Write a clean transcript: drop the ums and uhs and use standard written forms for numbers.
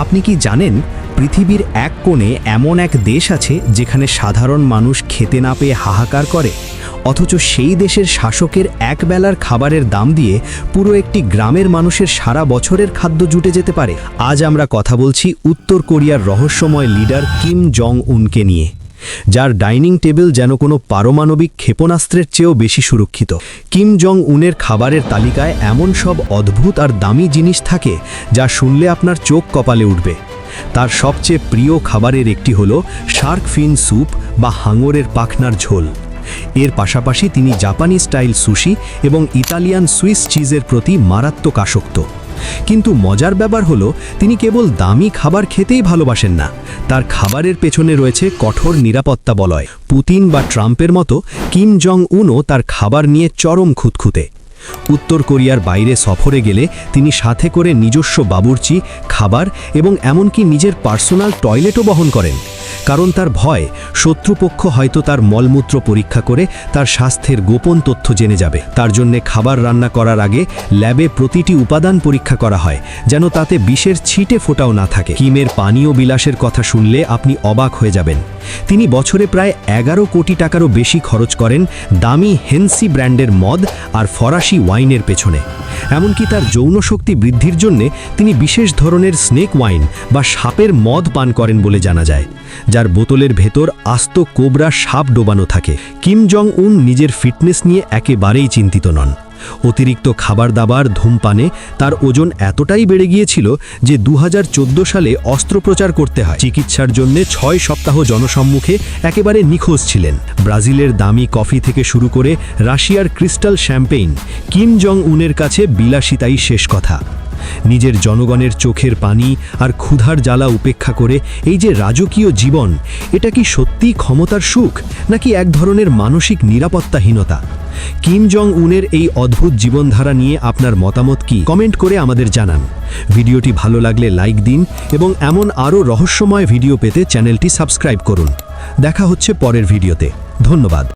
আপনি কি জানেন পৃথিবীর এক কোণে এমন এক দেশ আছে যেখানে সাধারণ মানুষ খেতে না পেয়ে হাহাকার করে, অথচ সেই দেশের শাসকের একবেলার খাবারের দাম দিয়ে পুরো একটি গ্রামের মানুষের সারা বছরের খাদ্য জুটে যেতে পারে। আজ আমরা কথা বলছি উত্তর কোরিয়ার রহস্যময় লিডার কিম জং উনকে নিয়ে, যার ডাইনিং টেবিল যেন কোনো পারমাণবিক ক্ষেপণাস্ত্রের চেয়েও বেশি সুরক্ষিত। কিম জং উনের খাবারের তালিকায় এমন সব অদ্ভুত আর দামি জিনিস থাকে যা শুনলে আপনার চোখ কপালে উঠবে। তার সবচেয়ে প্রিয় খাবারের একটি হলো শার্ক ফিন স্যুপ বা হাঙরের পাখনার ঝোল। এর পাশাপাশি তিনি জাপানি স্টাইল সুশি এবং ইতালিয়ান সুইস চিজের প্রতি মারাত্মক আসক্ত। কিন্তু মজার ব্যাপার হলো তিনি কেবল দামি খাবার খেতেই ভালোবাসেন না, তার খাবারের পেছনে রয়েছে কঠোর নিরাপত্তা বলয়। পুতিন বা ট্রাম্পের মতো কিম জং উনও তার খাবার নিয়ে চরম খুঁতখুঁতে। উত্তর কোরিয়ার বাইরে সফরে গেলে তিনি সাথে করে নিজস্ব বাবুর্চি, খাবার এবং এমনকি নিজের পার্সোনাল টয়লেটও বহন করেন, কারণ তার ভয় শত্রুপক্ষ হয়তো তার মলমূত্র পরীক্ষা করে তার স্বাস্থ্যের গোপন তথ্য জেনে যাবে। তার জন্য খাবার রান্না করার আগে ল্যাবে প্রতিটি উপাদান পরীক্ষা করা হয়, যেন তাতে বিষের ছিটে ফোঁটাও না থাকে। কিমের পানীয় বিলাসের কথা শুনলে আপনি অবাক হয়ে যাবেন। তিনি বছরে প্রায় 11 কোটি টাকারও বেশি খরচ করেন দামি হেনসি ব্র্যান্ডের মদ আর ফরাসি ওয়াইনের পেছনে। এমনকি তার যৌন শক্তি বৃদ্ধির জন্যে তিনি বিশেষ ধরনের স্নেক ওয়াইন বা সাপের মদ পান করেন বলে জানা যায়, যার বোতলের ভেতর আস্ত কোবরা সাপ ডোবানো থাকে। কিম জং উন নিজের ফিটনেস নিয়ে একেবারেই চিন্তিত নন। অতিরিক্ত খাবার দাবার, ধূমপানে তার ওজন এতটাই বেড়ে গিয়েছিল যে 2014 সালে অস্ত্রোপচার করতে হয়। চিকিৎসার জন্য 6 সপ্তাহ জনসম্মুখে একেবারে নিখোঁজ ছিলেন। ব্রাজিলের দামি কফি থেকে শুরু করে রাশিয়ার ক্রিস্টাল শ্যাম্পেইন, কিম জং উনের কাছে বিলাসিতাই শেষ কথা। নিজের জনগণের চোখের পানি আর ক্ষুধার জ্বালা উপেক্ষা করে এই যে রাজকীয় জীবন, এটা কি সত্যিই ক্ষমতার সুখ নাকি এক ধরনের মানসিক নিরাপত্তাহীনতা? কিম জং উনের এই অদ্ভুত জীবনধারা নিয়ে আপনার মতামত কি? কমেন্ট করে আমাদের জানান। ভিডিওটি ভালো লাগলে লাইক দিন এবং এমন আরও রহস্যময় ভিডিও পেতে চ্যানেলটি সাবস্ক্রাইব করুন। দেখা হচ্ছে পরের ভিডিওতে। ধন্যবাদ।